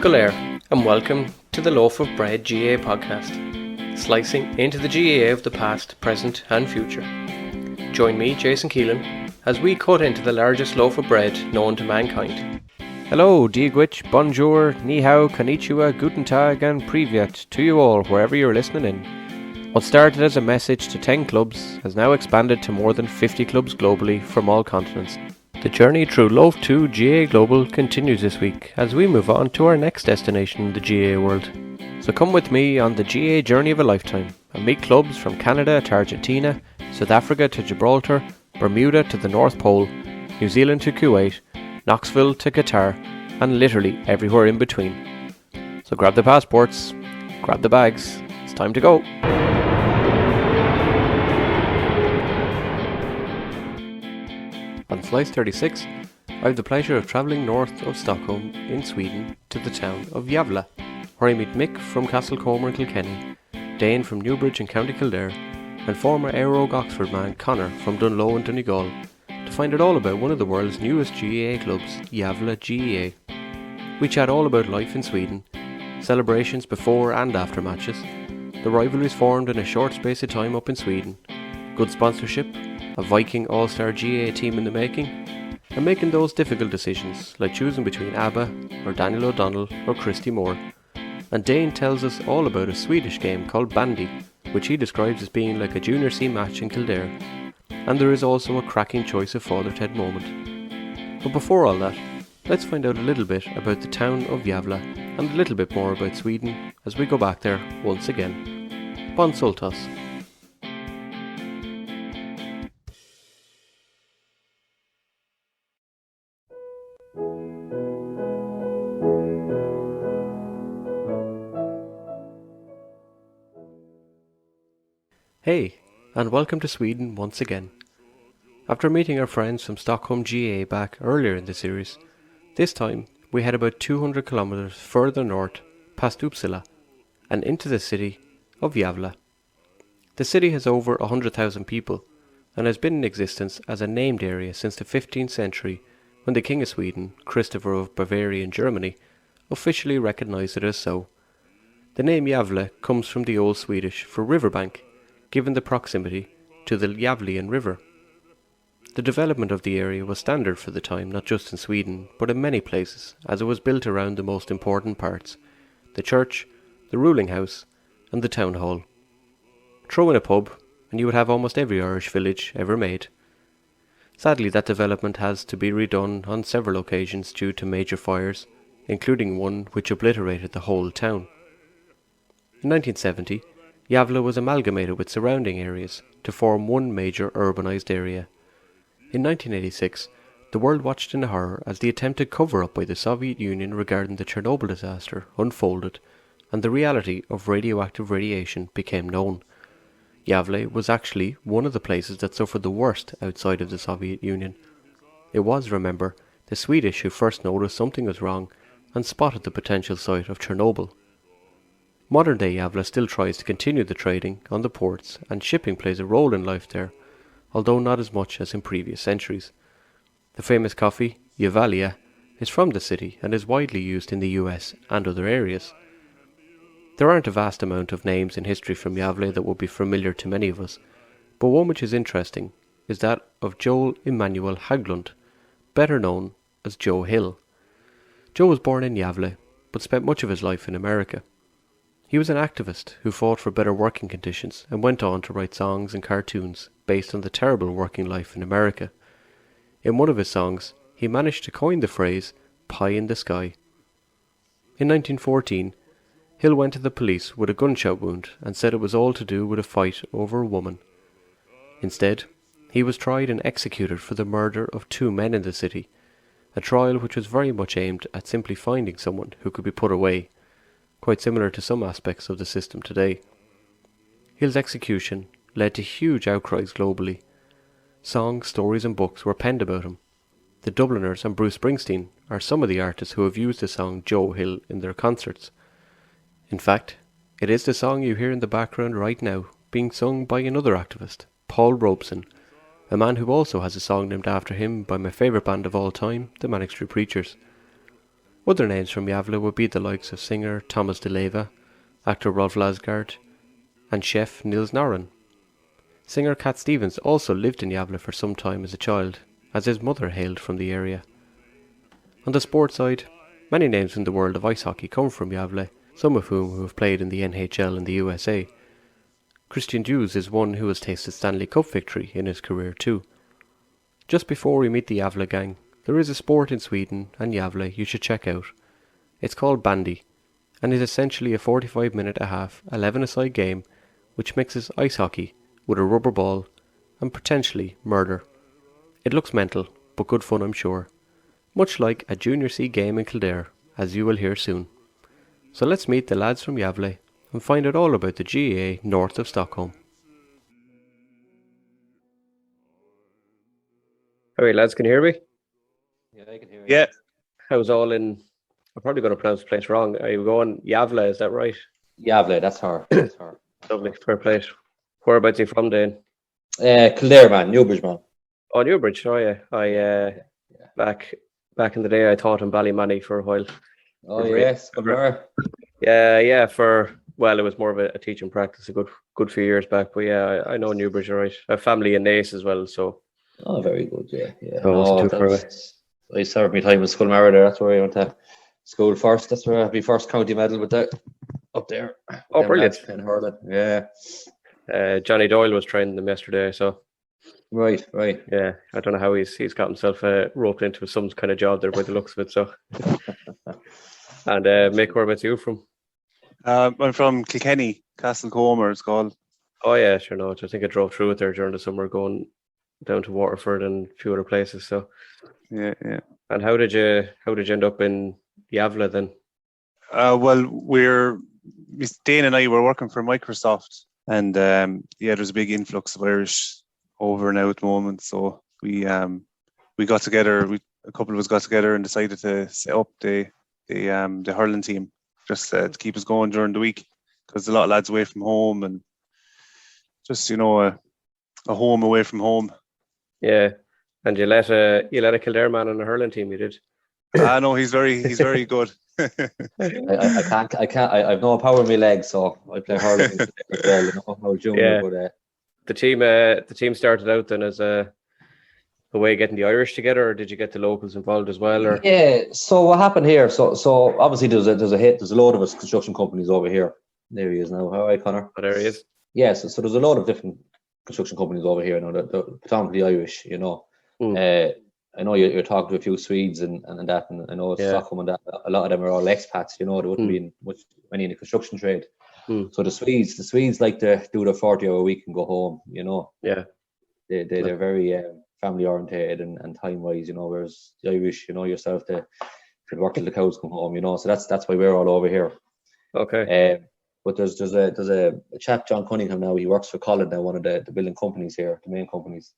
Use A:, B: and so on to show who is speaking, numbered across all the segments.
A: Gavlë, and welcome to the Loaf of Bread GAA podcast, slicing into the GAA of the past, present and future. Join me, Jason Keelan, as we cut into the largest loaf of bread known to mankind.
B: Hello, Diegwich, bonjour, ni hao, konnichiwa, guten tag and privyet to you all wherever you're listening in. What started as a message to 10 clubs has now expanded to more than 50 clubs globally from all continents. The journey through Loaf 2 GAA Global continues this week as we move on to our next destination in the GAA world. So come with me on the GAA journey of a lifetime and meet clubs from Canada to Argentina, South Africa to Gibraltar, Bermuda to the North Pole, New Zealand to Kuwait, Knoxville to Qatar, and literally everywhere in between. So grab the passports, grab the bags, it's time to go. On Slice 36, I have the pleasure of travelling north of Stockholm in Sweden to the town of Yavla, where I meet Mick from Castlecomer in Kilkenny, Dane from Newbridge in County Kildare, and former Aerogue Oxford man Connor from Dunlow in Donegal, to find out all about one of the world's newest GAA clubs, Yavla GAA. We chat all about life in Sweden, celebrations before and after matches, the rivalries formed in a short space of time up in Sweden, good sponsorship, a Viking all-star GAA team in the making, and making those difficult decisions like choosing between ABBA or Daniel O'Donnell or Christy Moore. And Dane tells us all about a Swedish game called bandy, which he describes as being like a Junior C match in Kildare. And there is also a cracking choice of Father Ted moment. But before all that, let's find out a little bit about the town of Yavla and a little bit more about Sweden as we go back there once again. Bon Soltas. Hey, and welcome to Sweden once again. After meeting our friends from Stockholm GAA back earlier in the series, this time we head about 200 kilometers further north past Uppsala and into the city of Yavla. The city has over 100,000 people and has been in existence as a named area since the 15th century when the King of Sweden, Christopher of Bavaria and Germany, officially recognised it as so. The name Yavla comes from the Old Swedish for riverbank, given the proximity to the Yavlian River. The development of the area was standard for the time, not just in Sweden, but in many places, as it was built around the most important parts: the church, the ruling house, and the town hall. Throw in a pub, and you would have almost every Irish village ever made. Sadly, that development has to be redone on several occasions due to major fires, including one which obliterated the whole town. In 1970, Yavla was amalgamated with surrounding areas to form one major urbanised area. In 1986, the world watched in horror as the attempted cover-up by the Soviet Union regarding the Chernobyl disaster unfolded and the reality of radioactive radiation became known. Yavla was actually one of the places that suffered the worst outside of the Soviet Union. It was, remember, the Swedish who first noticed something was wrong and spotted the potential site of Chernobyl. Modern-day Yavla still tries to continue the trading on the ports, and shipping plays a role in life there, although not as much as in previous centuries. The famous coffee, Yavla, is from the city and is widely used in the US and other areas. There aren't a vast amount of names in history from Yavla that would be familiar to many of us, but one which is interesting is that of Joel Emanuel Haglund, better known as Joe Hill. Joe was born in Yavla, but spent much of his life in America. He was an activist who fought for better working conditions and went on to write songs and cartoons based on the terrible working life in America. In one of his songs, he managed to coin the phrase "pie in the sky." In 1914, Hill went to the police with a gunshot wound and said it was all to do with a fight over a woman. Instead, he was tried and executed for the murder of 2 men in the city, a trial which was very much aimed at simply finding someone who could be put away, quite similar to some aspects of the system today. Hill's execution led to huge outcries globally. Songs, stories and books were penned about him. The Dubliners and Bruce Springsteen are some of the artists who have used the song Joe Hill in their concerts. In fact, it is the song you hear in the background right now being sung by another activist, Paul Robeson, a man who also has a song named after him by my favourite band of all time, the Manic Street Preachers. Other names from Yavla would be the likes of singer Thomas de Leva, actor Rolf Lasgard, and chef Niels Noren. Singer Cat Stevens also lived in Yavla for some time as a child, as his mother hailed from the area. On the sports side, many names in the world of ice hockey come from Yavla, some of whom have played in the NHL in the USA. Christian Hughes is one who has tasted Stanley Cup victory in his career too. Just before we meet the Yavla gang, there is a sport in Sweden and Yavla you should check out. It's called bandy, and is essentially a 45-minute and a half 11-a-side game which mixes ice hockey with a rubber ball and potentially murder. It looks mental, but good fun I'm sure. Much like a Junior C game in Kildare, as you will hear soon. So let's meet the lads from Yavla and find out all about the GAA north of Stockholm.
A: Alright lads, can you hear me?
C: Yeah, I can hear you.
D: Yeah,
A: How's all in... I'm probably going to pronounce the place wrong. Are you going Yavla, is that right?
C: Yavla, that's her. That's her.
A: Lovely, fair play. Whereabouts are you from, Dane?
C: Kildare, man, Newbridge, man.
A: Oh, Newbridge, oh yeah. Back in the day, I taught in Ballymoney for a while.
C: Oh,
A: For-
C: yes, come here.
A: Yeah, it was more of a teaching practice a good few years back. But yeah, I know Newbridge, all right. I have family in Naas as well, so...
C: Oh, very good, yeah.
A: Oh, it wasn't too far away.
C: I served my time in Sculmara there. That's where I went to school first. That's where I had my first county medal with that up there.
A: Oh,
C: Them
A: brilliant.
C: lads playing hurling. Yeah.
A: Johnny Doyle was training them yesterday, so
C: Right.
A: yeah, I don't know how he's got himself roped into some kind of job there by the looks of it. So, and Mick, whereabouts you from?
D: I'm from Kilkenny, Castlecomer, it's called.
A: Oh yeah, sure. No, I think I drove through it there during the summer, going down to Waterford and a few other places. So,
D: Yeah.
A: and how did you end up in Yavla then?
D: Well, Miss Dane and I were working for Microsoft, and there's a big influx of Irish over now at the moment. So we got together. A couple of us got together and decided to set up the hurling team just to keep us going during the week, because a lot of lads away from home and just a home away from home.
A: Yeah, and you let a Kildare man on a hurling team. You did.
D: No, he's very good.
C: I can't. I have no power in my legs, so I play hurling as well. You know, how junior,
A: Yeah.
C: but
A: The team started out then as a way of getting the Irish together, or did you get the locals involved as well? Or
C: yeah. So what happened here? So obviously there's a load of us construction companies over here. There he is now. How are you, Connor?
A: oh, there he is.
C: Yes. So there's a lot of different construction companies over here. You know, they're predominantly Irish. You know, I know you're talking to a few Swedes and that, and I know it's Stockholm and that. A lot of them are all expats. You know, they wouldn't be many in the construction trade. So the Swedes like to do their 40-hour a week and go home. You know,
A: Yeah,
C: they're very family orientated and time wise. You know, whereas the Irish, you know yourself, they work till the cows come home. You know, so that's why we're all over here.
A: okay.
C: But there's a chap, John Cunningham, now. He works for Colin now, one of the building companies here, the main companies,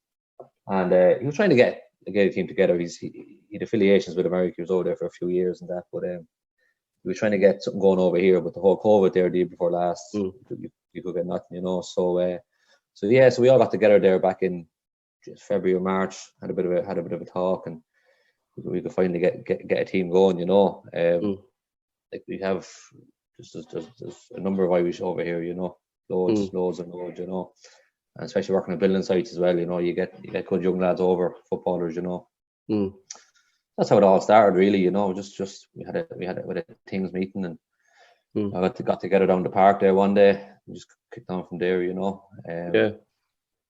C: and he was trying to get a team together. He had affiliations with America. He was over there for a few years and that, but we were trying to get something going over here. But the whole COVID there the year before last, you could get nothing, you know. So we all got together there back in February or March. Had a bit of a talk, and we could finally get a team going, you know. Like we have, there's a number of Irish over here, you know, loads and loads, you know. And especially working on building sites as well, you know, you get good young lads over, footballers, you know. That's how it all started, really, you know. Just we had a teams meeting, and I got together down the park there one day. We just kicked on from there, you know.
A: Yeah,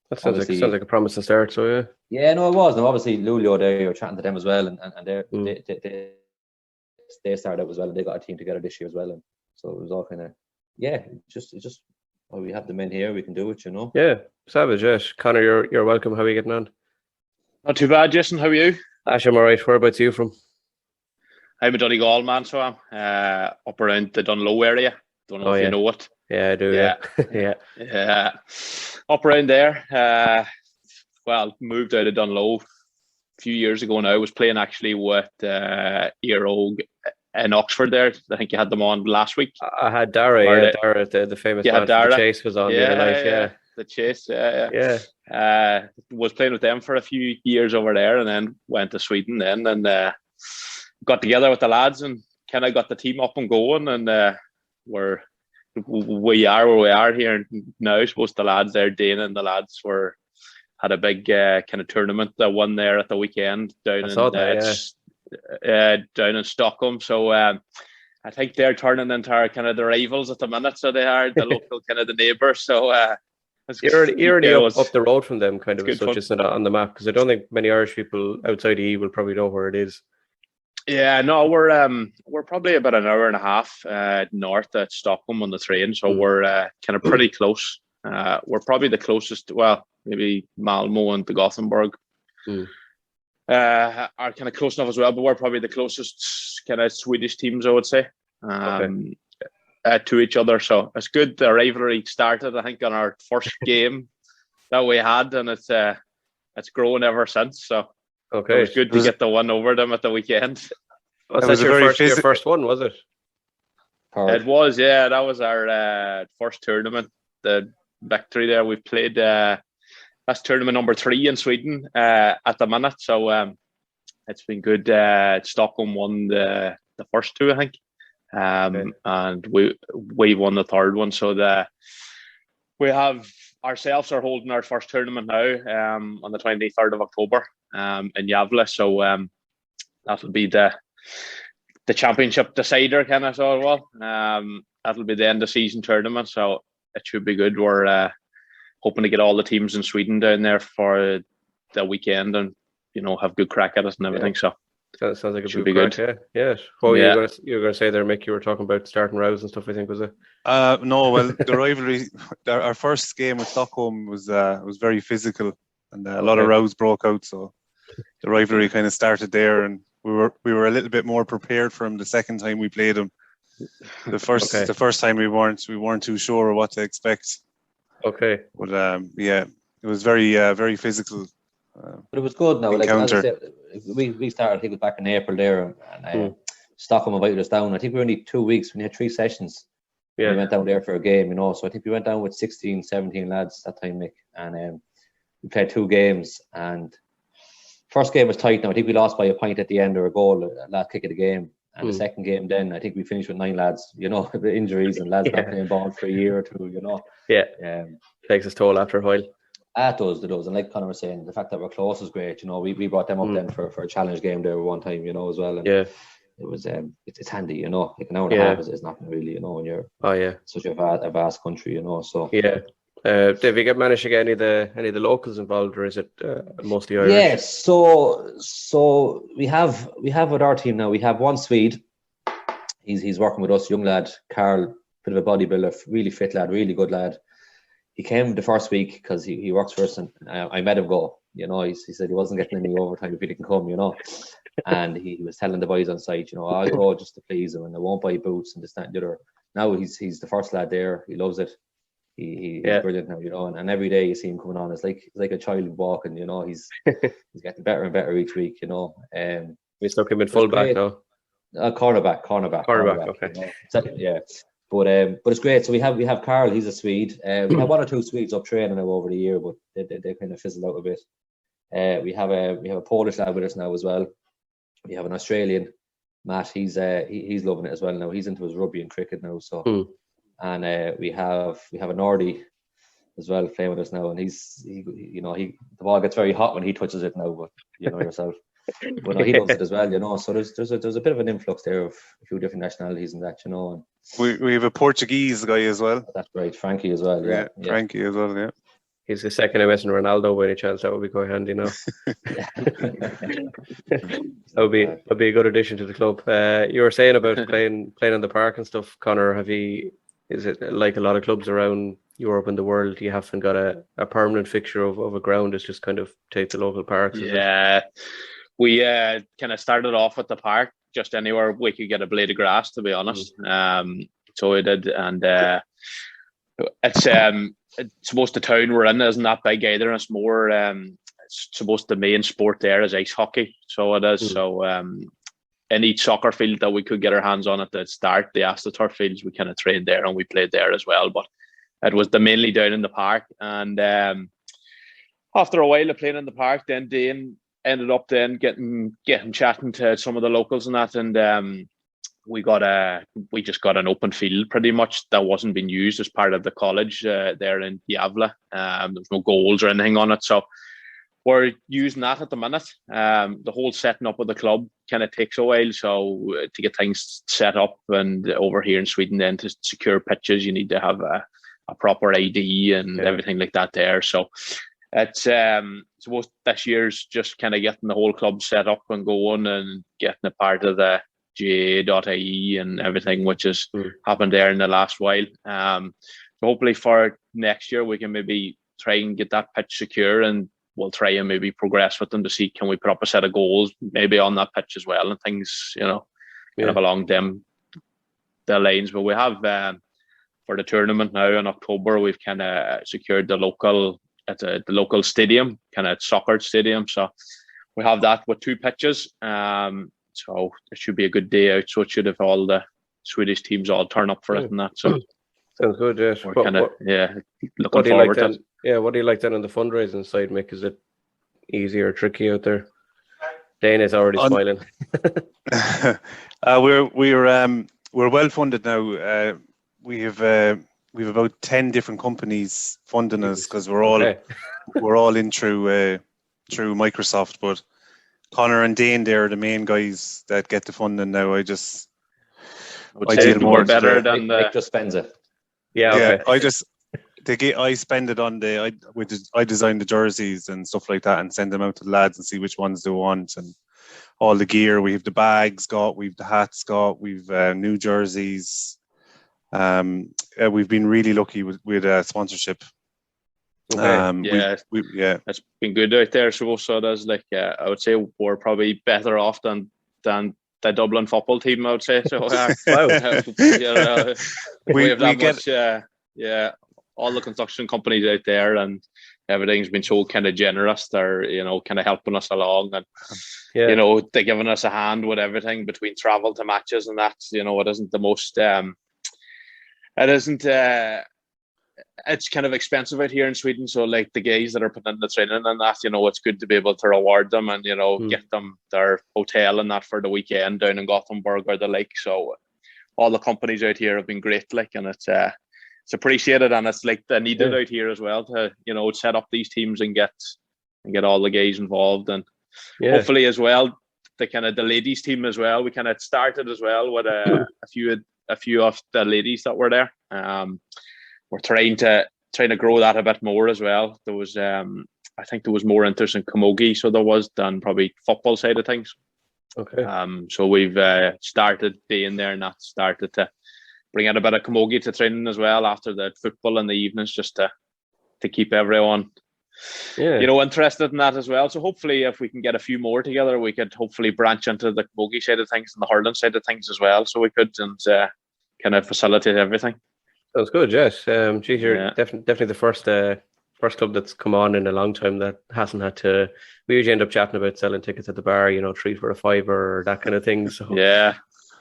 A: that sounds like a promising start. So yeah.
C: Yeah, no, it was. No, obviously Lulio there, you were chatting to them as well, and they started out as well, and they got a team together this year as well, and so it was all kind of it's just. Well, we have the men here, we can do it, you know.
A: Yeah, savage. Yes, Connor, you're welcome. How are you getting on?
E: Not too bad, Jason. How are you?
A: Ash, I'm alright. Whereabouts are you from?
E: I'm a Donegal man, so I'm up around the Dunlow area. Don't know if you know it.
A: Yeah, I do. Yeah.
E: Yeah. Up around there. Moved out of Dunlow a few years ago now. I was playing actually with Earog in Oxford there. I think you had them on last week.
A: I had Dara, the famous man from the Chase was on the other night. Yeah.
E: The Chase, was playing with them for a few years over there, and then went to Sweden then, and got together with the lads and kind of got the team up and going, and we are where we are here now. I suppose the lads there, Dana and the lads had a big kind of tournament that won there at the weekend down in Stockholm. So I think they're turning into our kind of the rivals at the minute. So they are the local kind of the neighbours. So
A: you're already up the road from them, kind of, as such, isn't it, on the map? Because I don't think many Irish people outside E will probably know where it is.
E: Yeah, no, we're probably about an hour and a half north at Stockholm on the train, so we're kind of pretty close. We're probably the closest. Well, maybe Malmo and the Gothenburg are kind of close enough as well, but we're probably the closest kind of Swedish teams, I would say, to each other. So it's good. The rivalry started, I think, on our first game that we had, and it's grown ever since. So.
A: Okay.
E: It was good to get the one over them at the weekend.
A: Was that your first one, was it?
E: It was, yeah. That was our first tournament. The victory there. We've played that's tournament number 3 in Sweden at the minute. So it's been good. Stockholm won the first 2, I think. And we won the third one. So we have ourselves are holding our first tournament now on the 23rd of October. In Yavla, so that'll be the championship decider, kind of, so well. That'll be the end of season tournament, so it should be good. We're hoping to get all the teams in Sweden down there for the weekend, and have good crack at it and everything. So
A: that sounds like it
E: should be good.
A: Yeah. Well, you were going to say there, Mick. You were talking about starting rows and stuff, I think, was it?
D: No. Well, the rivalry. Our first game with Stockholm was very physical, and a lot of rows broke out. So the rivalry kind of started there, and we were a little bit more prepared for him the second time we played him. The first time we weren't too sure what to expect.
A: Okay.
D: But it was very physical.
C: But it was good now.
D: Encounter.
C: Like, as I said, we started, I think it was back in April there, and Stockholm invited us down. I think we were only 2 weeks. We had 3 sessions. Yeah. We went down there for a game, So I think we went down with 16, 17 lads that time, Mick, and we played 2 games, and first game was tight now. I think we lost by a point at the end or a goal, last kick of the game. And the second game then, I think we finished with 9 lads, with injuries and lads not playing ball for a year or 2,
A: Yeah. Takes its toll after a while.
C: It does. And like Conor was saying, the fact that we're close is great. We brought them up then for a challenge game there one time, as well. And it was, it's handy, like an hour and a half is nothing really, when you're such a vast country, so.
A: Yeah. Have you managed to get any of the locals involved, or is it mostly Irish?
C: Yes, so we have with our team now. We have one Swede. He's working with us, young lad, Carl, bit of a bodybuilder, really fit lad, really good lad. He came the first week because he works for us, and I met him go. He said he wasn't getting any overtime if he didn't come. And he was telling the boys on site, I'll go just to please him, and I won't buy boots and this, that, and the other. Now he's the first lad there. He loves it. He's brilliant now, and every day you see him coming on. It's like a child walking, He's getting better and better each week,
A: We stuck him in full back now.
C: Cornerback.
A: Okay.
C: Yeah, but it's great. So we have Carl. He's a Swede. We have 1 or 2 Swedes up training now over the year, but they kind of fizzled out a bit. We have a Polish lad with us now as well. We have an Australian, Matt. He's loving it as well now. He's into his rugby and cricket now. So. And we have a Nordy as well playing with us now, and the ball gets very hot when he touches it now, but yourself. But no, he loves it as well, So there's a bit of an influx there of a few different nationalities and that, And
D: we have a Portuguese guy as well.
C: That's right, Frankie as well. Yeah.
D: Frankie as well. Yeah.
A: He's the second I missing Ronaldo by any chance. That would be quite handy now. That would be a good addition to the club. You were saying about playing on the park and stuff, Conor. Is it like a lot of clubs around Europe and the world? You haven't got a permanent fixture of a ground. It's just kind of take the local parks.
E: Yeah, we kind of started off at the park, just anywhere we could get a blade of grass, to be honest. So we did, and it's supposed the town we're in isn't that big either. It's more it's supposed the main sport there is ice hockey, so it is. So in each soccer field that we could get our hands on at the start, the AstroTurf fields, we kind of trained there and we played there as well. But it was mainly down in the park. And after a while of playing in the park, then Dane ended up then getting chatting to some of the locals and that, and we just got an open field pretty much that wasn't being used as part of the college there in Yavla. There was no goals or anything on it, so we're using that at the minute. The whole setting up of the club kind of takes a while, so to get things set up, and over here in Sweden then to secure pitches you need to have a proper ID and everything like that there. So it's suppose this year's just kind of getting the whole club set up and going and getting a part of the GAA.ie and everything, which has happened there in the last while. So hopefully for next year we can maybe try and get that pitch secure, and we'll try and maybe progress with them to see can we put up a set of goals maybe on that pitch as well, and things, kind of along the lines. But we have for the tournament now in October, we've kind of secured the local stadium, kind of soccer stadium. So we have that with 2 pitches. So it should be a good day out. So it should have all the Swedish teams all turn up for it and that. So
A: sounds good. Yes.
E: We're kind of looking forward to it.
A: Yeah, what do you like then on the fundraising side, Mick? Is it easy or tricky out there? Dane is already smiling.
D: We're well funded now. We have about 10 different companies funding us, because we're all in through Microsoft. But Connor and Dane, they're the main guys that get the funding now. I
E: deal more better than
C: Mick just spends it.
D: Yeah. I spend it on I design the jerseys and stuff like that and send them out to the lads and see which ones they want, and all the gear. We have the bags we've the hats we've new jerseys. We've been really lucky with sponsorship.
E: Okay. It's been good out there. So does I would say we're probably better off than the Dublin football team, I would say. So we have that much. All the construction companies out there and everything's been so kind of generous. They're kind of helping us along, and they're giving us a hand with everything between travel to matches and that. It isn't the most. It's kind of expensive out here in Sweden. So the guys that are putting in the training and that, it's good to be able to reward them and get them their hotel and that for the weekend down in Gothenburg or the lake. So all the companies out here have been great, and it's appreciated, and it's they needed out here as well to set up these teams and get all the guys involved, and hopefully as well the ladies team as well. We kind of started as well with a few of the ladies that were there. We're trying to grow that a bit more as well. There was I think there was more interest in camogie, so there was than probably football side of things.
A: Okay.
E: So we've started being there, and that started to bring out a bit of camogie to training as well after the football in the evenings, just to keep everyone interested in that as well. So hopefully if we can get a few more together, we could hopefully branch into the camogie side of things and the hurling side of things as well, so we could kind of facilitate everything.
A: Sounds good. Yes. You're definitely the first club that's come on in a long time that hasn't had to. We usually end up chatting about selling tickets at the bar, 3 for a $5 or that kind of thing. So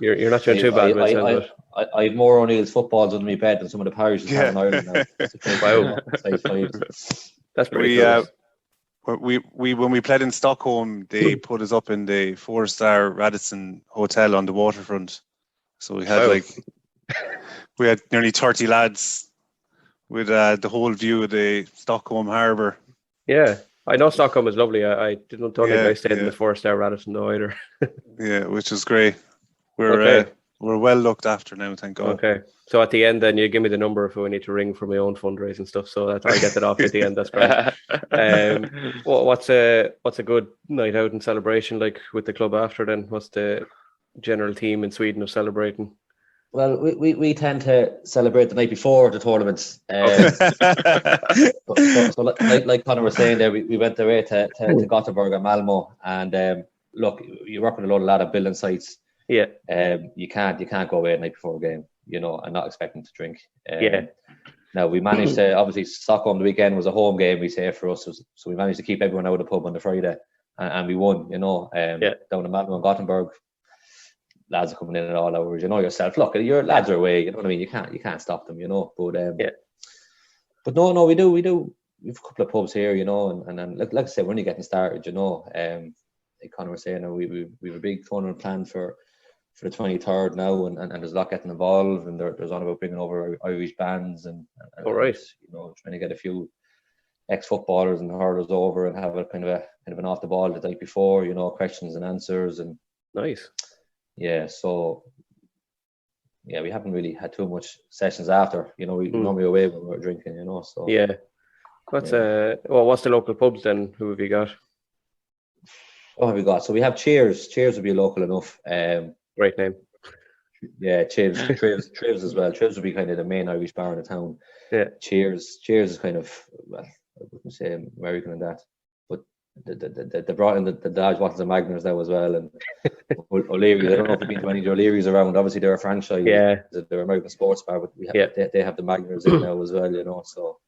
A: you're not doing too bad.
C: I have more O'Neill's footballs under my bed than some of the parishes have in Ireland now.
A: Wow, that's pretty cool.
D: When we played in Stockholm, they put us up in the 4-star Radisson Hotel on the waterfront. So we had we had nearly 30 lads with the whole view of the Stockholm harbour.
A: Yeah, I know Stockholm is lovely. I don't think I stayed in the 4-star Radisson though either.
D: Yeah, which is great. We're well looked after now, thank God.
A: Okay, so at the end, then you give me the number if we need to ring for my own fundraising stuff. So that I get that off at the end. That's great. What's a good night out and celebration like with the club after? Then what's the general theme in Sweden of celebrating?
C: Well, we tend to celebrate the night before the tournaments. So like Conor was saying there, we went away to Gothenburg and Malmo, and look, you work with a lot of building sites.
A: Yeah.
C: You can't go away the night before a game, and not expecting to drink.
A: Yeah.
C: Now we managed to, obviously Stockholm the weekend was a home game, we say, for us, so we managed to keep everyone out of the pub on the Friday, and we won. Down in Malmo and Gothenburg, lads are coming in at all hours. Yourself. Look, your lads are away. You know what I mean. You can't stop them. But but no, we do we've a couple of pubs here, you know, and then like I said, we're only getting started, you know. Like Conor was saying, we have a big tournament planned for the 23rd now, and there's a lot getting involved, and there's on about bringing over Irish bands and
A: all right,
C: you know, trying to get a few ex-footballers and hurlers over and have a kind of an off the ball the night before, you know, questions and answers, and
A: nice.
C: Yeah, so yeah, we haven't really had too much sessions after, you know. We normally away when we're drinking, you know. So
A: yeah, what's the local pubs then? Who have you got?
C: What have we got? So we have Cheers. Cheers would be local enough.
A: Great name.
C: Yeah, Cheers as well. Cheers would be kind of the main Irish bar in the town.
A: Yeah.
C: Cheers is kind of, well, I wouldn't say American and that, but they brought in the Dodge Wattles and Magners now as well, and O'Leary's. I don't know if you've been to any of the O'Leary's around. Obviously, they're a franchise.
A: Yeah.
C: They're American sports bar, but they have the Magners in now as well, you know. So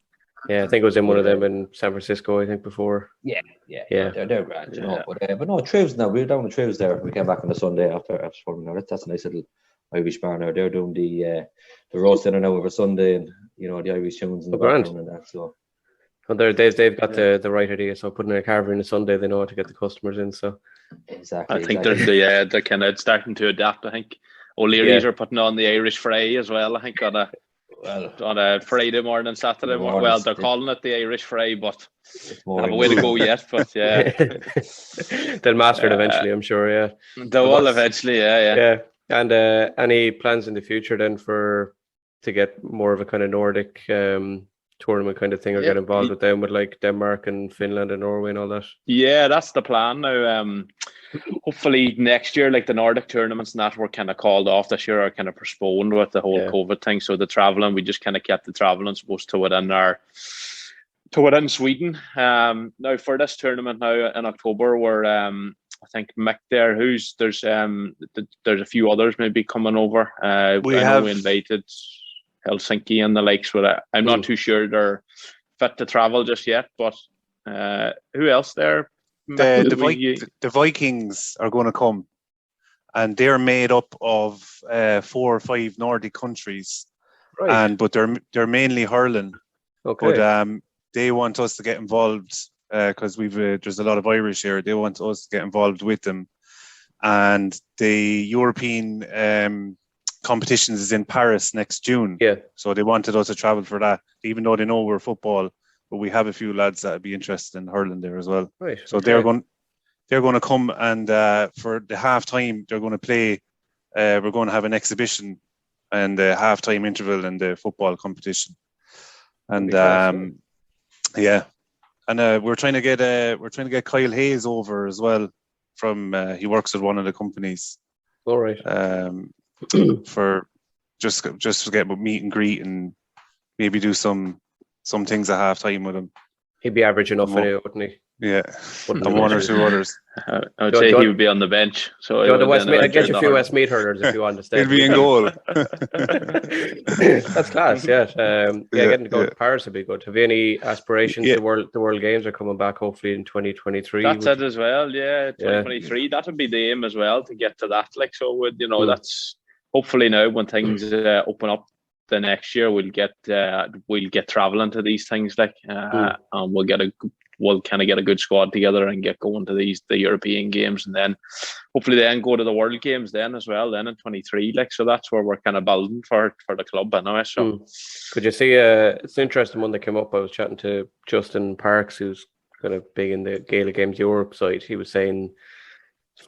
A: yeah, I think it was in one of them in San Francisco, I think, before.
C: Yeah. They're grand, you know. But no, Trivs now. We were down to Trivs there. We came back on the Sunday after swimming. Now that's a nice little Irish bar now. They're doing the roast dinner now over Sunday, and you know, the Irish tunes in the background and that. So.
A: Well, they've got the right idea. So putting a carver in a Sunday, they know how to get the customers in. So
C: exactly.
E: I think they're kind of starting to adapt. I think O'Leary's are putting on the Irish Fry as well. I think on a Friday morning, Saturday morning. Well, they're calling it the Irish Fry, but they have a way to go yet. But yeah,
A: they'll master it eventually, I'm sure. Yeah,
E: they will eventually. Yeah.
A: And any plans in the future then to get more of a kind of Nordic tournament kind of thing, or get involved with them, with like Denmark and Finland and Norway and all that?
E: Yeah, that's the plan now. Hopefully next year, like the Nordic tournaments and that were kind of called off this year, or kind of postponed with the whole COVID thing. So the traveling, we just kind of kept the traveling supposed to within Sweden. Now for this tournament now in October, we're I think Mick there, there's a few others maybe coming over. We invited Helsinki and the likes, but I'm not too sure they're fit to travel just yet. But who else there?
D: The Vikings are going to come, and they're made up of 4 or 5 Nordic countries, right? But they're mainly hurling. Okay. But they want us to get involved because there's a lot of Irish here. They want us to get involved with them, and the European competitions is in Paris next June. Yeah. So they wanted us to travel for that, even though they know we're football. But we have a few lads that would be interested in hurling there as well. Right. So they're going to come, and for the half time they're going to play. We're going to have an exhibition and a half time interval in the football competition. And we're trying to get Kyle Hayes over as well. From he works at one of the companies.
A: All right.
D: For just to get a meet and greet and maybe do some things at half time with him.
A: He'd be average enough anyway, wouldn't he?
D: Yeah, and 1 or 2 others.
E: I would say he would be on the bench. So
A: I'd get you a few Westmeath hurlers if you want to stay.
D: He'd be in goal.
A: That's class, yeah. Getting to go to Paris would be good. Have you any aspirations? The World Games are coming back hopefully in 2023.
E: That's it as well, 2023. That would be the aim as well, to get to that. Like, so would that's hopefully now when things open up the next year, we'll get traveling to these things, like, and we'll kind of get a good squad together and get going to the European games, and then hopefully then go to the World Games then as well, then in 23. Like, so that's where we're kind of building for the club anyway. So
A: could you see it's an interesting one that came up? I was chatting to Justin Parks, who's kind of big in the Gaelic Games Europe side. He was saying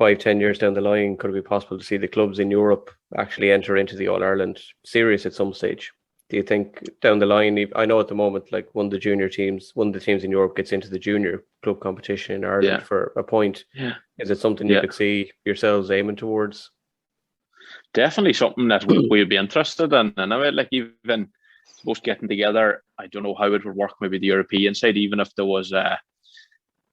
A: 5-10 years down the line, could it be possible to see the clubs in Europe actually enter into the All-Ireland series at some stage? Do you think down the line, I know at the moment, like one of the teams in Europe gets into the junior club competition in Ireland for a point. Yeah. Is it something you could see yourselves aiming towards?
E: Definitely something that we'd be interested in. And I mean, like, even suppose getting together, I don't know how it would work, maybe the European side, even if there was a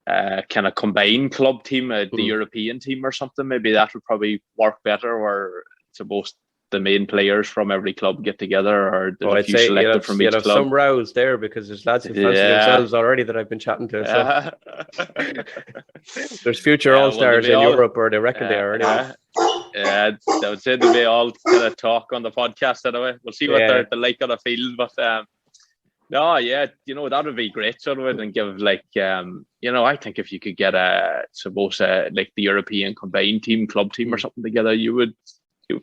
E: kind of combined club team, the European team or something, maybe that would probably work better, where suppose the main players from every club get together, or
A: I'd say selected from each club. Some rows there, because there's lads who fancy themselves already that I've been chatting to. So there's future all-stars in Europe, or they reckon they are anyway.
E: I would say they may all kind of talk on the podcast anyway. We'll see what they're like on the field, but No, yeah, that would be great, sort of, and give like, I think if you could get like the European combined team, club team, or something together, you would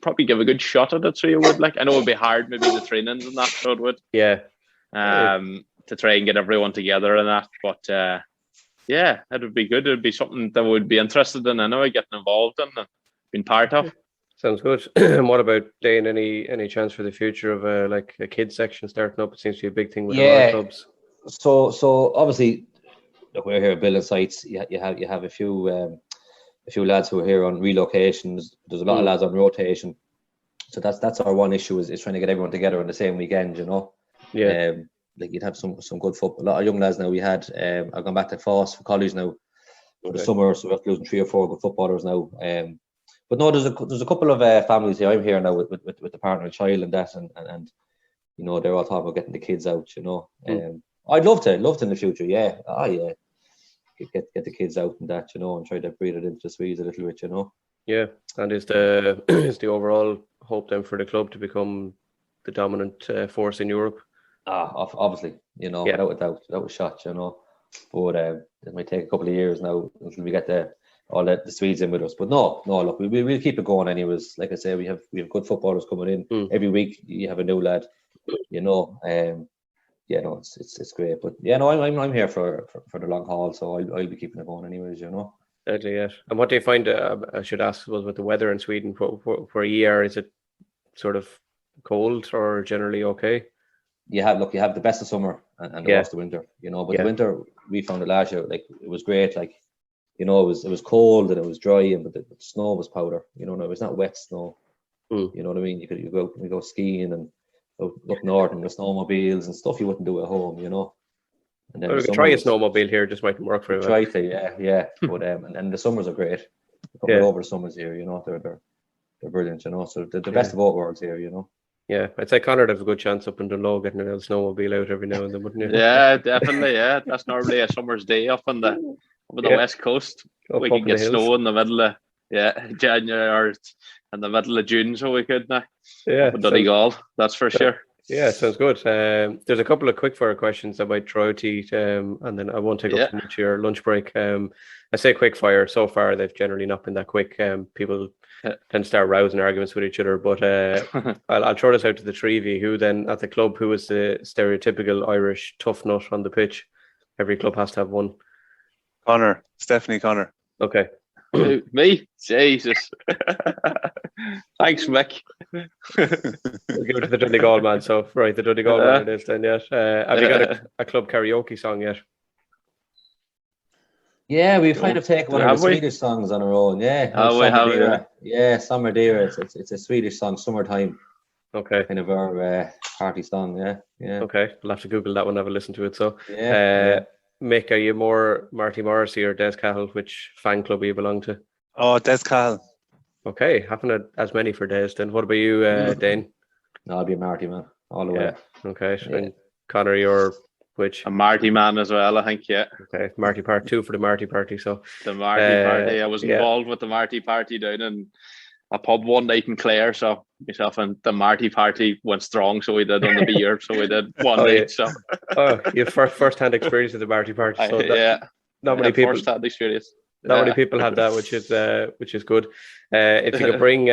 E: probably give a good shot at it. So you would like, I know it'd be hard, maybe the trainings and that, so it would,
A: Yeah.
E: to try and get everyone together and that, but yeah, that would be good. It'd be something that would be interested in anyway, getting involved in and being part of.
A: Sounds good. And what about Dane? Any chance for the future of like a kids section starting up? It seems to be a big thing with a lot of clubs.
C: So obviously, look, we're here building sites. You have a few lads who are here on relocations. There's a lot of lads on rotation. So that's our one issue is trying to get everyone together on the same weekend.
A: Yeah.
C: Like you'd have some good football. A lot of young lads now. We had I've gone back to Foss for college now for the summer, so we're losing 3 or 4 good footballers now. But no, there's a couple of families here. I'm here now with the partner and child and that, and they're all talking about getting the kids out. I'd love to in the future. Yeah, get the kids out and that, and try to breed it into the Swedes a little bit.
A: Yeah, and is the overall hope then for the club to become the dominant force in Europe?
C: Obviously, without a doubt, without a shot, But it might take a couple of years now until we get all the Swedes in with us. But no, look, we'll keep it going anyways. Like I say, we have good footballers coming in every week. You have a new lad, it's great. But yeah, no, I'm here for the long haul, so I'll be keeping it going anyways.
A: Exactly, yes. And what do you find? I should ask was with the weather in Sweden for a year. Is it sort of cold or generally okay?
C: You have the best of summer and the worst of winter. But the winter we found it last year. Like it was great. Like it was cold and it was dry, but the snow was powder. No, it was not wet snow. You know what I mean? You go skiing and up north and the snowmobiles and stuff you wouldn't do at home. And then
A: we could try a snowmobile here. Just mightn't work for you.
C: Try to, yeah. But and the summers are great. Coming over the summers here, they're brilliant. So the best of both worlds here.
A: Yeah, I'd say Conor would have a good chance up in Dunlow getting a little snowmobile out every now and then, wouldn't you?
E: Yeah, definitely. Yeah, that's normally a summer's day up on the west coast. We can get snow in the middle of January or in the middle of June, so we could now.
A: Yeah,
E: Donegal, that's for sure.
A: Yeah, sounds good. There's a couple of quickfire questions I might throw to you, and then I won't take up too much of your lunch break. I say quickfire. So far, they've generally not been that quick. People tend to start rousing arguments with each other, but I'll throw this out to the three of you. Who then at the club? Who is the stereotypical Irish tough nut on the pitch? Every club has to have one.
D: Conor, Stephanie Conor.
A: Okay.
E: Me? Jesus. Thanks, Mick.
A: We'll give it to the Donegal man. So, right, the Donegal man it is then, yes. Have you got a club karaoke song yet?
C: Yeah, we've kind of taken one of the Swedish songs on our own. Yeah. Sommardera. It's a Swedish song, Summertime.
A: Okay.
C: Kind of our party song, yeah.
A: Okay, we'll have to Google that one, have a listen to it. So,
C: yeah.
A: Mick, are you more Marty Morrissey or Des Cahill? Which fan club you belong to?
D: Oh, Des Cahill.
A: Okay, haven't had as many for Des then. What about you, Dane?
C: No, I'll be a Marty man, all the way.
A: Okay, and Conor, you're which?
E: A Marty man as well, I think, yeah.
A: Okay, Marty Part 2 for the Marty Party. So
E: the Marty Party, I was involved with the Marty Party down in a pub one night in Clare, so myself and the Marty Party went strong, so we did on the beer, so we did one night. So
A: you have first-hand experience of the Marty Party. So not many people.
E: First-hand experience.
A: Not many people have that, which is good. If you could bring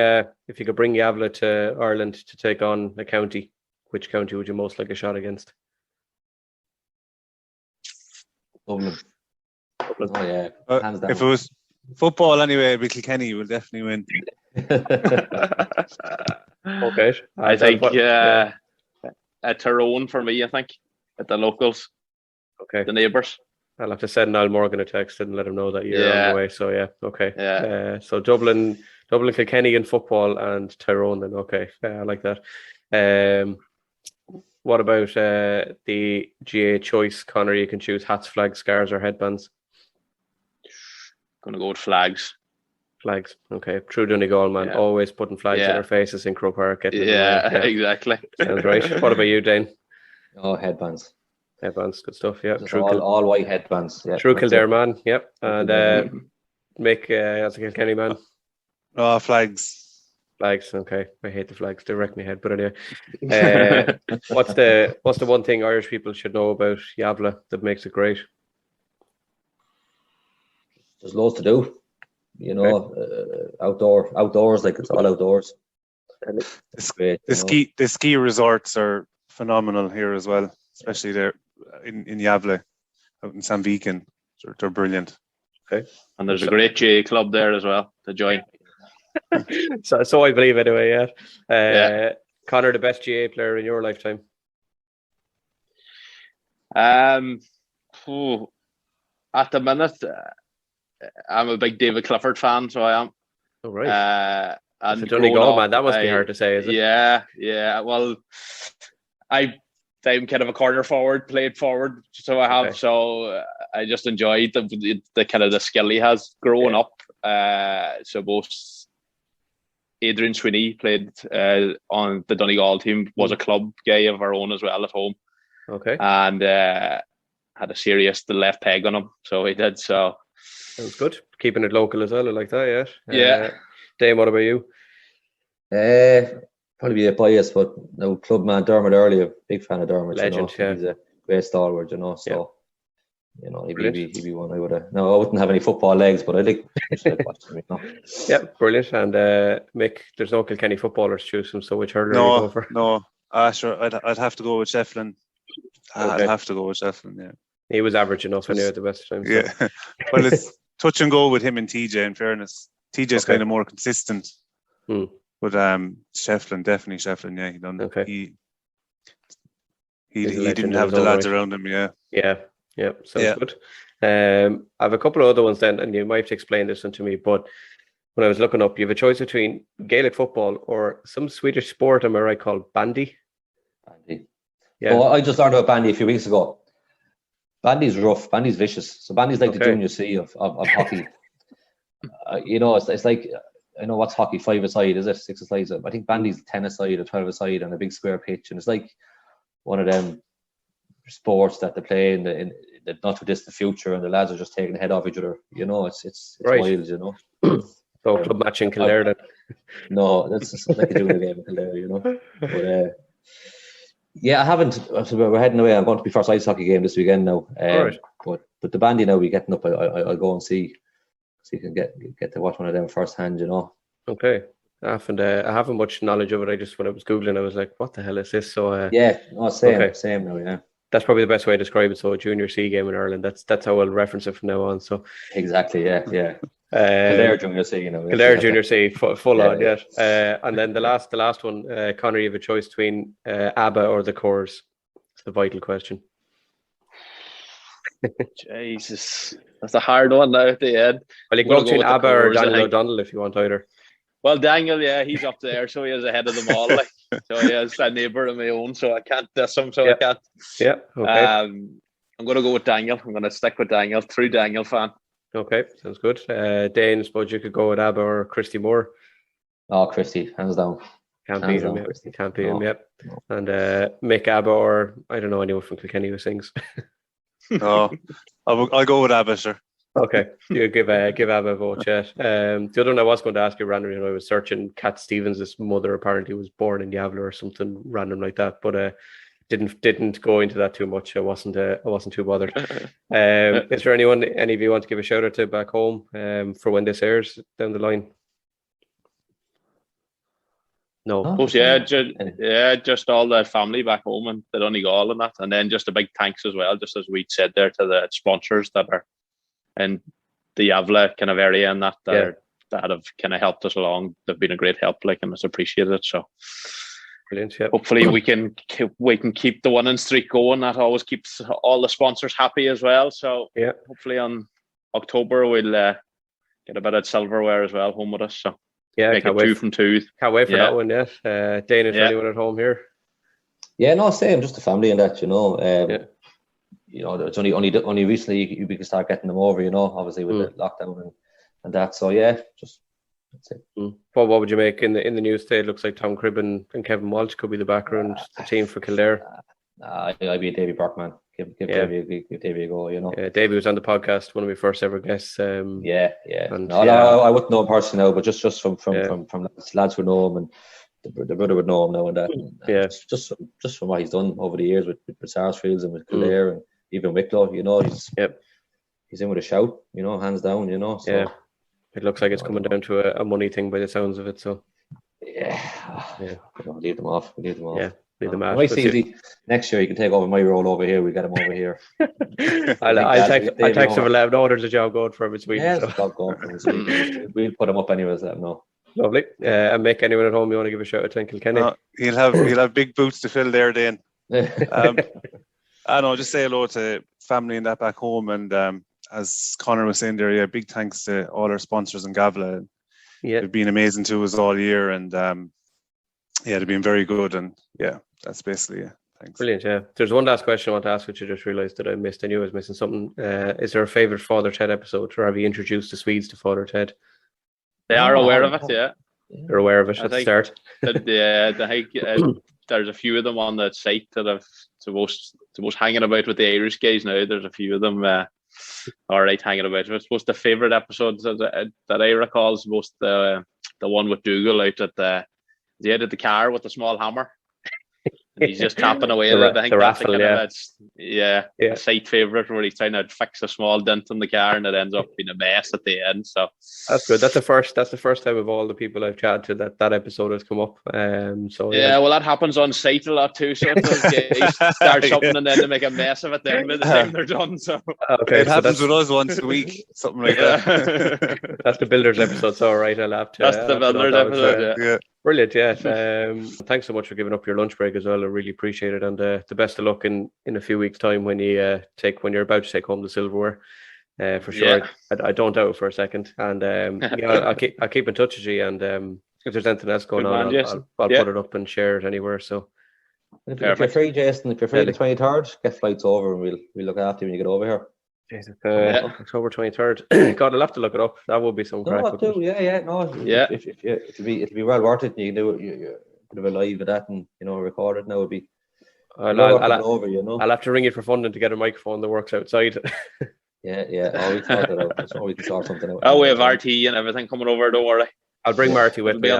A: Yavla to Ireland to take on a county, which county would you most like a shot against?
C: Dublin. Oh yeah, hands down.
D: If it was football anyway, Kilkenny will definitely win.
A: Okay,
E: I think a Tyrone for me. I think at the locals.
A: Okay,
E: the neighbours.
A: I'll have to send Niall Morgan a text and let him know that you're on the way. So okay.
E: Yeah.
A: So Dublin, Kilkenny in football and Tyrone. Then okay, I like that. What about the GAA choice, Conor? You can choose hats, flags, scarves, or headbands.
E: Gonna go with flags.
A: Flags. Okay. True Donegal man. Always putting flags in our faces in Croke Park.
E: Exactly.
A: Sounds right. What about you, Dane?
C: Oh, headbands.
A: Headbands, good stuff. Yeah,
C: true. All white headbands. Yeah,
A: true Kildare man. Yep, and Mick as a Kilkenny man.
D: Oh, flags.
B: Flags, okay. I hate the flags. They wreck my head. But anyway, what's the one thing Irish people should know about Yavla that makes it great?
C: There's loads to do. Outdoors, like it's all outdoors.
D: The ski resorts are phenomenal here as well, especially there in Yavla, out in San Beacon. They're brilliant.
B: Okay,
E: and there's a great GAA club there as well to join.
B: so I believe anyway. Yeah. Connor, the best GAA player in your lifetime?
E: At the minute, I'm a big David Clifford fan, so I am.
B: Oh, right.
E: And
B: it's Donegal, man. That must be hard to say, is it?
E: Yeah. Well, I'm kind of a corner forward, played forward, so I have. Okay. So I just enjoyed the kind of the skill he has growing up. So both Adrian Sweeney played on the Donegal team, was a club guy of our own as well at home.
B: Okay.
E: And had a serious left peg on him, so he did. So
B: sounds good. Keeping it local as well, I like that.
E: Yeah.
B: Dame, what about you?
C: Probably be a bias, but no, club man Dermot Early, a big fan of Dermot.
B: Legend,
C: yeah. He's a great stalwart, So he'd be one I would have. No, I wouldn't have any football legs, but I like watching him.
B: Yeah, brilliant. And Mick, there's no Kilkenny footballers choosing, so which hurler are you go for?
D: No, sure. I'd have to go with Shefflin. I'd have to go with Shefflin. Yeah,
B: he was average enough anyway at the best of times.
D: Yeah, well, it's touch and go with him and TJ. In fairness, TJ's kind of more consistent. But Shefflin, definitely Shefflin. Yeah, he done. Okay. He didn't have the lads around him.
B: Yeah. Sounds good. I have a couple of other ones then, and you might have to explain this one to me. But when I was looking up, you have a choice between Gaelic football or some Swedish sport. Am I right? Called bandy.
C: Bandy.
B: Yeah.
C: Oh, I just learned about bandy a few weeks ago. Bandy's rough. Bandy's vicious. So bandy's like the junior C of hockey. It's like, I know what's hockey, 5-a-side, is it? 6-a-side. I think bandy's 10-a-side or 12-a-side on a big square pitch, and it's like one of them sports that they play in the not too distant future, and the lads are just taking the head off each other. It's
B: right.
C: wild,
B: So club match in Kildare then?
C: No, that's just like a junior game in Kildare, But I haven't. We're heading away. I'm going to be first ice hockey game this weekend now.
B: Right.
C: But the bandy now, we getting up. I'll go and see. So you can get to watch one of them firsthand,
B: Okay. I haven't much knowledge of it. I just, when I was Googling, I was like, what the hell is this? So
C: same now, yeah.
B: That's probably the best way to describe it. So a junior C game in Ireland. That's how I'll reference it from now on. So
C: exactly, yeah. Kildare junior C,
B: Kildare junior C, full on, yeah. And then the last one, Conor, you have a choice between ABBA or the Corrs. It's the vital question.
E: Jesus, that's a hard one now at the end.
B: Well, you can go between ABBA or Daniel O'Donnell if you want either.
E: Well, Daniel, he's up there, so he is ahead of them all. So he has a neighbour of my own, so I can't diss him. I can't.
B: Yeah. Okay.
E: I'm going to go with Daniel. I'm going to stick with Daniel. True Daniel fan.
B: Okay, sounds good. Dane, I suppose you could go with ABBA or Christy Moore.
C: Oh, Christy, hands down.
B: Can't beat him. Can't beat him. Yep. No. And Mick ABBA or I don't know anyone from Kilkenny who sings.
D: No, I'll go with ABBA, sure.
B: Okay, you give ABBA a vote, chat. The other one I was going to ask you randomly, I was searching Cat Stevens' mother apparently was born in Yavla or something random like that, but didn't go into that too much. I wasn't too bothered. Is there any of you want to give a shout out to back home for when this airs down the line? No.
E: Just all the family back home and the Donegal and that, and then just a big thanks as well, just as we said there, to the sponsors that are in the Yavla kind of area and that have kind of helped us along. They've been a great help, and it's appreciated. So
B: brilliant. Yeah.
E: Hopefully we can keep the winning streak going. That always keeps all the sponsors happy as well. So hopefully on October we'll get a bit of silverware as well home with us. So make it 2 from 2.
B: Can't wait for that one. Danish, anyone at home here?
C: Yeah, no, same. Just the family and that, it's only recently we can start getting them over, obviously with the lockdown and that. So just that's it.
B: What would you make in the news today? It looks like Tom Cribb and Kevin Walsh could be the background the team for Kildare.
C: I'd be a Davy Burke man. give Davey a go, you know.
B: Yeah, Davey was on the podcast, one of my first ever guests.
C: And,
B: no,
C: I wouldn't know him personally now, but just from lads who know him, and the brother would know him now and that. And just from what he's done over the years with Sarsfields and with Kildare and even Wicklow, you know, he's in with a shout, you know, hands down, you know. So
B: it looks like it's coming down to a money thing by the sounds of it. So
C: leave them off.
B: Yeah.
C: Nice easy. Next year, you can take over my role over here. We get him over here.
B: I'll text him and let him know there's a job going for him in Sweden.
C: Yeah, there's a job going for him in Sweden. We'll put him up anyways. Let him know.
B: Lovely. And Mick, anyone at home you want to give a shout out to Kilkenny?
D: He'll have big boots to fill there, then. I know. Just say hello to family and that back home, and as Connor was saying there, big thanks to all our sponsors in Gavlë. They've been amazing to us all year, and they've been very good, and that's basically it. Thanks.
B: Brilliant. There's one last question I want to ask, which I just realised that I missed. I knew I was missing something. Is there a favourite Father Ted episode, or have you introduced the Swedes to Father Ted?
E: They are aware of it, yeah.
B: They're aware of it at the start.
E: There's a few of them on that site that have the most hanging about with the Irish guys now. There's a few of them all right hanging about. I suppose the favourite episodes that I recall is most the one with Dougal out at the end of the car with the small hammer. And he's just tapping away at it. I think
B: the
E: that's
B: raffle,
E: a site favourite where he's trying to fix a small dent in the car and it ends up being a mess at the end. So
B: that's good. That's the first time of all the people I've chatted to that episode has come up.
E: Well, that happens on site a lot too. So guys start something and then they make a mess of it then by the time they're done. So
D: it happens with us once a week, something like that.
B: That's the Builders episode. So all right, I'll have to.
E: That's the Builders episode.
B: Brilliant, thanks so much for giving up your lunch break as well. I really appreciate it, and the best of luck in a few weeks' time when you're about to take home the silverware. For sure, I don't doubt it for a second, and I'll keep in touch with you. And if there's anything else going on, I'll put it up and share it anywhere. So
C: if you're free, Jason, the 23rd, get flights over, and we'll look after you when you get over here.
B: October 23rd. God, I'll have to look it up. That would be some crack.
C: It'll be well worth it. You can do it. Bit of a live of that, and record it. Now would be. I'll have to ring you for funding to get a microphone that works outside. Always sort it out. So we can sort something out.
E: Oh, we have RT and everything coming over. Don't worry.
B: I'll bring Marty with me.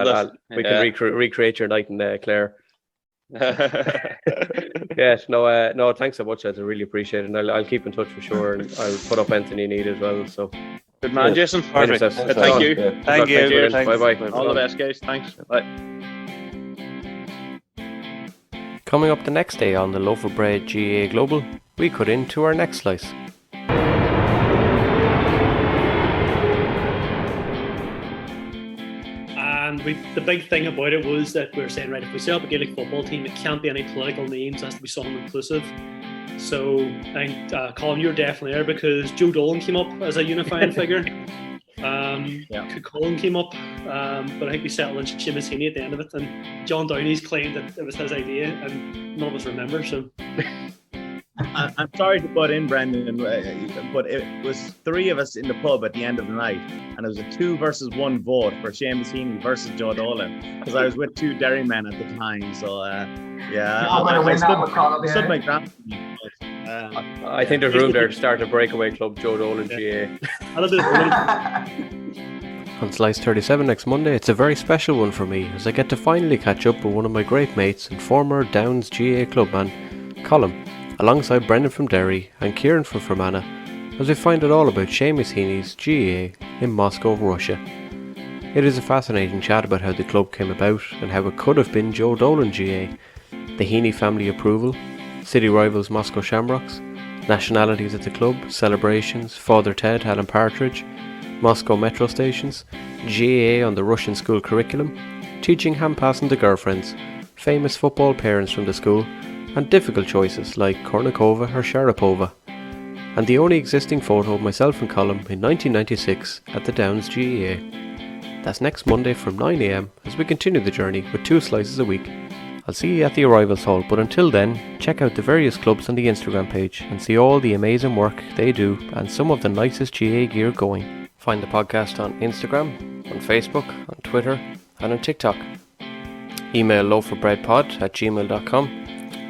B: We can recreate your night in Clare. No, thanks so much, lads. I really appreciate it, and I'll keep in touch for sure, and I'll put up anything you need as well. So
E: good man, Jason.
B: Perfect.
E: Thank you.
D: Thank you.
B: Bye.
E: All the best, guys. Thanks. Bye.
B: Coming up the next day on the Loaf of Bread GAA Global, we cut into our next slice.
F: And the big thing about it was that we were saying, right, if we set up a Gaelic football team, it can't be any political names, it has to be something inclusive. So I think, Colin, you're definitely there because Joe Dolan came up as a unifying figure. Colin came up, but I think we settled on Seamus Heaney at the end of it, and John Downey's claimed that it was his idea, and none of us remember. So
G: I'm sorry to butt in, Brendan, but it was three of us in the pub at the end of the night, and it was a 2-1 vote for Seamus Heaney versus Joe Dolan, because I was with two Derry men at the time. So I stood my ground.
B: I think there's room there to start a breakaway club, Joe Dolan GAA. On Slice 37 next Monday, it's a very special one for me, as I get to finally catch up with one of my great mates and former Downs GAA clubman, Colin, alongside Brendan from Derry and Kieran from Fermanagh, as we find out all about Seamus Heaney's GAA in Moscow, Russia. It is a fascinating chat about how the club came about and how it could have been Joe Dolan GAA, the Heaney family approval, city rivals Moscow Shamrocks, nationalities at the club, celebrations, Father Ted, Alan Partridge, Moscow metro stations, GAA on the Russian school curriculum, teaching hand-passing to girlfriends, famous football parents from the school, and difficult choices like Kornikova or Sharapova, and the only existing photo of myself and Colin in 1996 at the Downs GAA. That's next Monday from 9 AM as we continue the journey with 2 slices a week. I'll see you at the arrivals hall, but until then, check out the various clubs on the Instagram page and see all the amazing work they do and some of the nicest GAA gear going. Find the podcast on Instagram, on Facebook, on Twitter and on TikTok. Email loafofbreadpod@gmail.com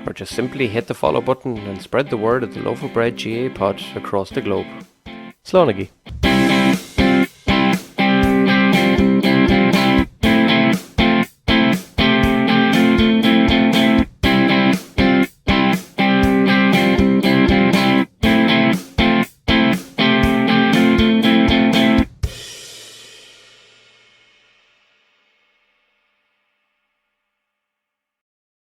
B: or just simply hit the follow button and spread the word of the Loaf of Bread GA pod across the globe. Slánigi.